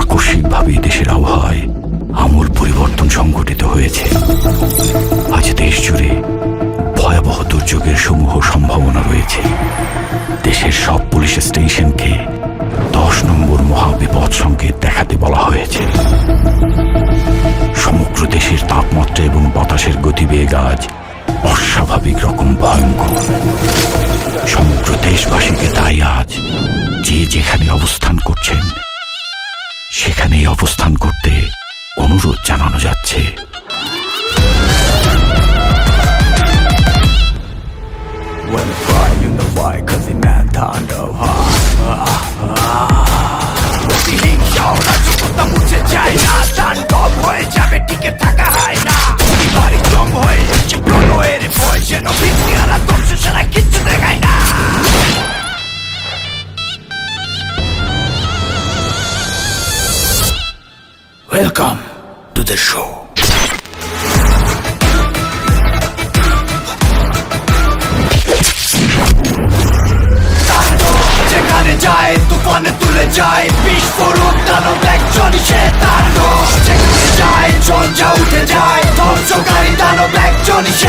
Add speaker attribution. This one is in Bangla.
Speaker 1: আকস্মিকভাবে দেশের আবহাওয়ায় আমূল পরিবর্তন সংঘটিত হয়েছে। আজ দেশ জুড়ে ভয়াবহ দুর্যোগের সমূহ সম্ভাবনা রয়েছে। দেশের সব পুলিশ স্টেশনকে 10 নম্বর মহাবিপদ সংকেত দেখাতে বলা হয়েছে। সমগ্র দেশের তাপমাত্রা এবং বাতাসের গতিবেগ আজ অস্বাভাবিক রকম ভয়ঙ্কর। সমগ্র দেশবাসীকে তাই আজ যে যেখানে অবস্থান করছেন সেখানেই অবস্থান করতে অনুরোধ জানানো যাচ্ছে। Welcome to the show. যেখানে যায় তুফানে তুলে যায় বিস্ফোরক দানব একজনই সে তাণ্ডব। যেখানে যায় ঝঞ্ঝা উঠে যায় ধ্বংসকারী দানব একজনই সে